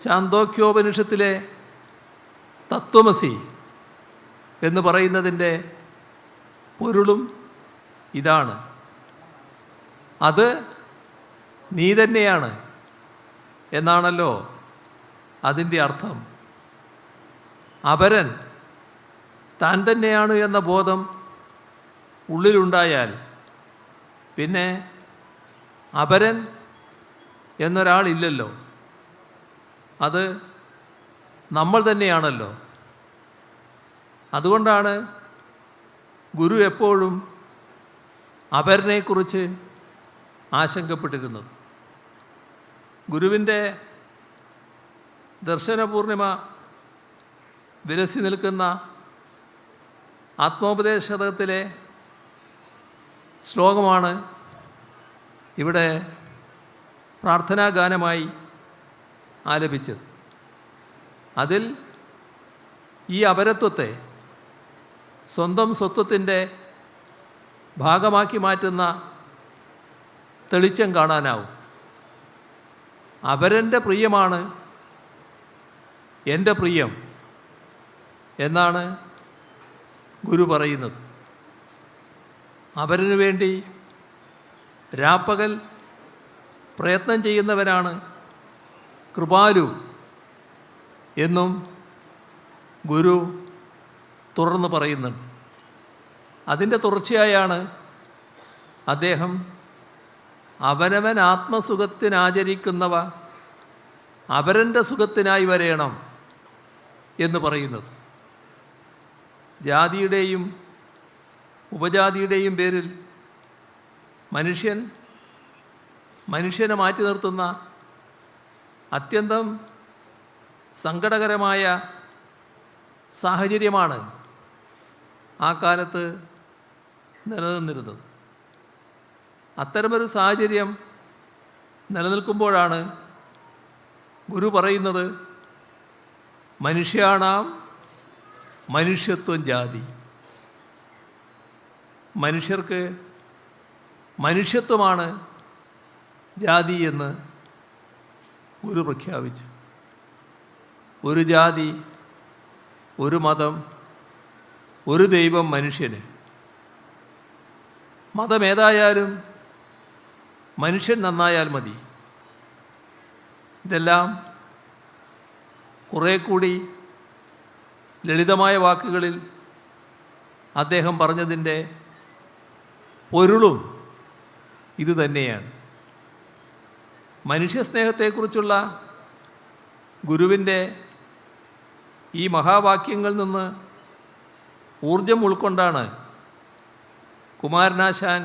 ചാന്തോക്യോപനിഷത്തിലെ തത്വമസി എന്ന് പറയുന്നതിൻ്റെ പൊരുളും ഇതാണ്. അത് നീ തന്നെയാണ് എന്നാണല്ലോ അതിൻ്റെ അർത്ഥം. അപരൻ താൻ തന്നെയാണ് എന്ന ബോധം ഉള്ളിലുണ്ടായാൽ പിന്നെ അപരൻ എന്നൊരാളില്ലല്ലോ. അത് നമ്മൾ തന്നെയാണല്ലോ. അതുകൊണ്ടാണ് ഗുരു എപ്പോഴും അപരനെക്കുറിച്ച് ആശങ്കപ്പെട്ടിരുന്നത്. ഗുരുവിൻ്റെ ദർശനപൂർണിമ വിലസി നിൽക്കുന്ന ആത്മോപദേശതകത്തിലെ ശ്ലോകമാണ് ഇവിടെ പ്രാർത്ഥനാഗാനമായി ആലപിച്ചത്. അതിൽ ഈ അപരത്വത്തെ സ്വന്തം സ്വത്വത്തിൻ്റെ ഭാഗമാക്കി മാറ്റുന്ന തെളിച്ചം കാണാനാവും. അപരൻ്റെ പ്രിയമാണ് എൻ്റെ പ്രിയം എന്നാണ് ഗുരു പറയുന്നത്. അപരനു വേണ്ടി രാപ്പകൽ പ്രയത്നം ചെയ്യുന്നവനാണ് കൃപാലു എന്നും ഗുരു തുടർന്ന് പറയുന്നുണ്ട്. അതിൻ്റെ തുടർച്ചയായാണ് അദ്ദേഹം അവനവൻ ആത്മസുഖത്തിനാചരിക്കുന്നവ അപരൻ്റെ സുഖത്തിനായി വരേണം എന്ന് പറയുന്നത്. ജാതിയുടെയും ഉപജാതിയുടെയും പേരിൽ മനുഷ്യനെ മാറ്റി നിർത്തുന്ന അത്യന്തം സങ്കടകരമായ സാഹചര്യമാണ് ആ കാലത്ത് നിലനിന്നിരുന്നത്. അത്തരമൊരു സാഹചര്യം നിലനിൽക്കുമ്പോഴാണ് ഗുരു പറയുന്നത്, മനുഷ്യാണാം മനുഷ്യത്വം ജാതി. മനുഷ്യർക്ക് മനുഷ്യത്വമാണ് ജാതി എന്ന് ഗുരു പ്രഖ്യാപിച്ചു. ഒരു ജാതി, ഒരു മതം, ഒരു ദൈവം മനുഷ്യന്. മതമേതായാലും മനുഷ്യൻ നന്നായാൽ മതി. ഇതെല്ലാം കുറേ കൂടി ലളിതമായ വാക്കുകളിൽ അദ്ദേഹം പറഞ്ഞതിൻ്റെ പൊരുളും ഇത് തന്നെയാണ്. മനുഷ്യസ്നേഹത്തെക്കുറിച്ചുള്ള ഗുരുവിൻ്റെ ഈ മഹാവാക്യങ്ങളിൽ നിന്ന് ഊർജം ഉൾക്കൊണ്ടാണ് കുമാരനാശാൻ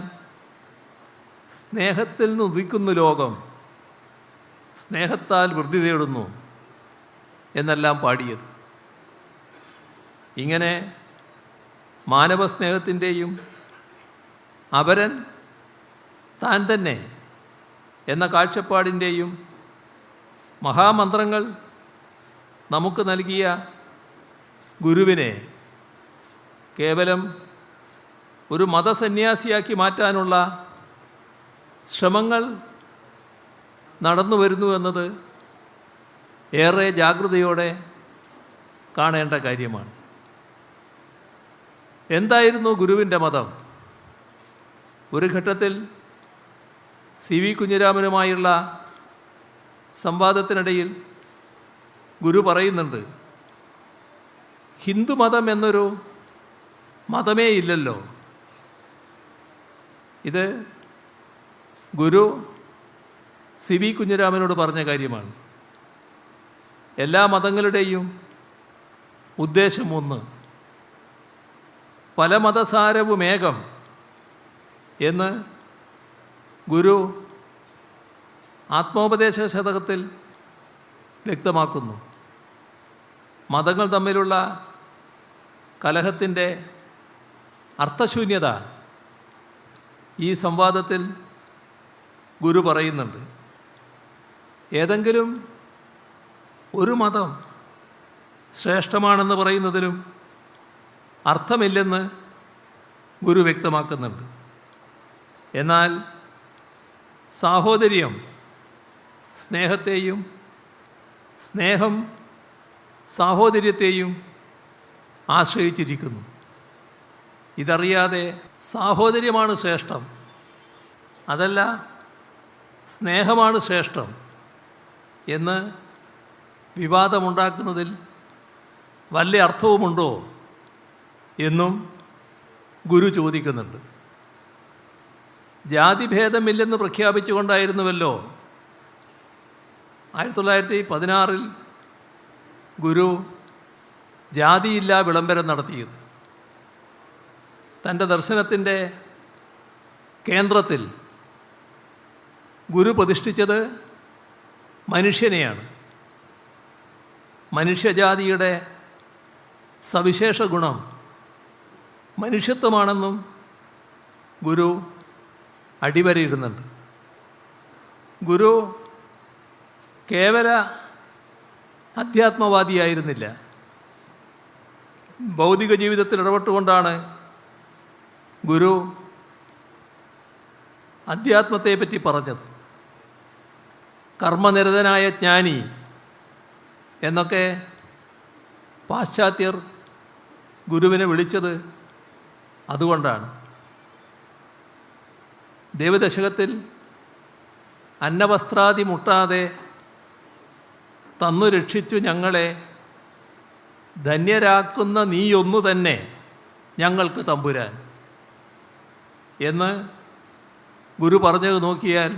സ്നേഹത്തിൽ നിന്ന് ഉദിക്കുന്നു ലോകം, സ്നേഹത്താൽ വൃദ്ധി തേടുന്നു എന്നെല്ലാം പാടിയത്. ഇങ്ങനെ മാനവസ്നേഹത്തിൻ്റെയും അപരൻ താൻ തന്നെ എന്ന കാഴ്ചപ്പാടിൻ്റെയും മഹാമന്ത്രങ്ങൾ നമുക്ക് നൽകിയ ഗുരുവിനെ കേവലം ഒരു മതസന്യാസിയാക്കി മാറ്റാനുള്ള ശ്രമങ്ങൾ നടന്നു വരുന്നു എന്നത് ഏറെ ജാഗ്രതയോടെ കാണേണ്ട കാര്യമാണ്. എന്തായിരുന്നു ഗുരുവിൻ്റെ മതം? ഒരു ഘട്ടത്തിൽ CV കുഞ്ഞിരാമനുമായുള്ള സംവാദത്തിനിടയിൽ ഗുരു പറയുന്നുണ്ട്, ഹിന്ദുമതം എന്നൊരു മതമേ ഇല്ലല്ലോ. ഇത് ഗുരു CV കുഞ്ഞിരാമനോട് പറഞ്ഞ കാര്യമാണ്. എല്ലാ മതങ്ങളുടെയും ഉദ്ദേശം ഒന്ന്, പല മതസാരവുമേകം എന്ന് ഗുരു ആത്മോപദേശ ശതകത്തിൽ വ്യക്തമാക്കുന്നു. മതങ്ങൾ തമ്മിലുള്ള കലഹത്തിൻ്റെ അർത്ഥശൂന്യത ഈ സംവാദത്തിൽ ഗുരു പറയുന്നുണ്ട്. ഏതെങ്കിലും ഒരു മതം ശ്രേഷ്ഠമാണെന്ന് പറയുന്നതിലും അർത്ഥമില്ലെന്ന് ഗുരു വ്യക്തമാക്കുന്നുണ്ട്. എന്നാൽ സാഹോദര്യം സ്നേഹത്തെയും സ്നേഹം സാഹോദര്യത്തെയും ആശ്രയിച്ചിരിക്കുന്നു. ഇതറിയാതെ സാഹോദര്യമാണ് ശ്രേഷ്ഠം, അതല്ല സ്നേഹമാണ് ശ്രേഷ്ഠം എന്ന് വിവാദമുണ്ടാക്കുന്നതിൽ വല്ല അർത്ഥവുമുണ്ടോ എന്നും ഗുരു ചോദിക്കുന്നുണ്ട്. ജാതിഭേദമില്ലെന്ന് പ്രഖ്യാപിച്ചുകൊണ്ടായിരുന്നുവല്ലോ 1916 ഗുരു ജാതിയില്ലാ വിളംബരം നടത്തിയത്. തൻ്റെ ദർശനത്തിൻ്റെ കേന്ദ്രത്തിൽ ഗുരു പ്രതിഷ്ഠിച്ചത് മനുഷ്യനെയാണ്. മനുഷ്യജാതിയുടെ സവിശേഷ ഗുണം മനുഷ്യത്വമാണെന്നും ഗുരു അടിവരയിടുന്നുണ്ട്. ഗുരു കേവല അധ്യാത്മവാദിയായിരുന്നില്ല. ഭൗതിക ജീവിതത്തിൽ ഇടപെട്ടുകൊണ്ടാണ് ഗുരു അധ്യാത്മത്തെപ്പറ്റി പറഞ്ഞത്. കർമ്മനിരതനായ ജ്ഞാനി എന്നൊക്കെ പാശ്ചാത്യർ ഗുരുവിനെ വിളിച്ചത് അതുകൊണ്ടാണ്. ദേവദശകത്തിൽ അന്നവസ്ത്രാദി മുട്ടാതെ തന്നു രക്ഷിച്ചു ഞങ്ങളെ ധന്യരാക്കുന്ന നീയൊന്നു തന്നെ ഞങ്ങൾക്ക് തമ്പുരാൻ എന്ന് ഗുരു പറഞ്ഞത് നോക്കിയാൽ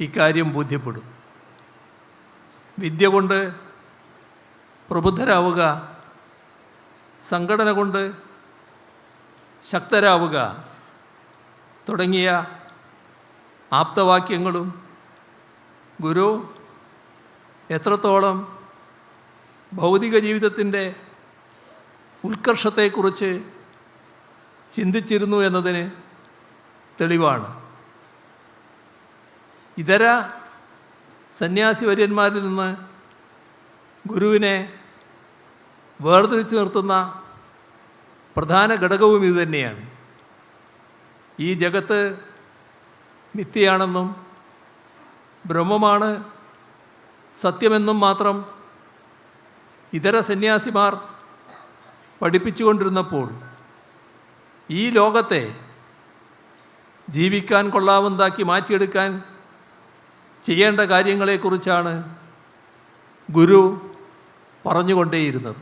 ഇക്കാര്യം ബോധ്യപ്പെടും. വിദ്യ കൊണ്ട് പ്രബുദ്ധരാവുക, സംഘടന കൊണ്ട് ശക്തരാവുക തുടങ്ങിയ ആപ്തവാക്യങ്ങളും ഗുരു എത്രത്തോളം ഭൗതിക ജീവിതത്തിൻ്റെ ഉത്കർഷത്തെക്കുറിച്ച് ചിന്തിച്ചിരുന്നു എന്നതിന് തെളിവാണ്. ഇതര സന്യാസി വര്യന്മാരിൽ നിന്ന് ഗുരുവിനെ വേർതിരിച്ചു നിർത്തുന്ന പ്രധാന ഘടകവും ഇതുതന്നെയാണ്. ഈ ജഗത്ത് മിഥ്യയാണെന്നും ബ്രഹ്മമാണ് സത്യമെന്നും മാത്രം ഇതര സന്യാസിമാർ പഠിപ്പിച്ചുകൊണ്ടിരുന്നപ്പോൾ ഈ ലോകത്തെ ജീവിക്കാൻ കൊള്ളാവുന്നതാക്കി മാറ്റിയെടുക്കാൻ ചെയ്യേണ്ട കാര്യങ്ങളെക്കുറിച്ചാണ് ഗുരു പറഞ്ഞുകൊണ്ടേയിരുന്നത്.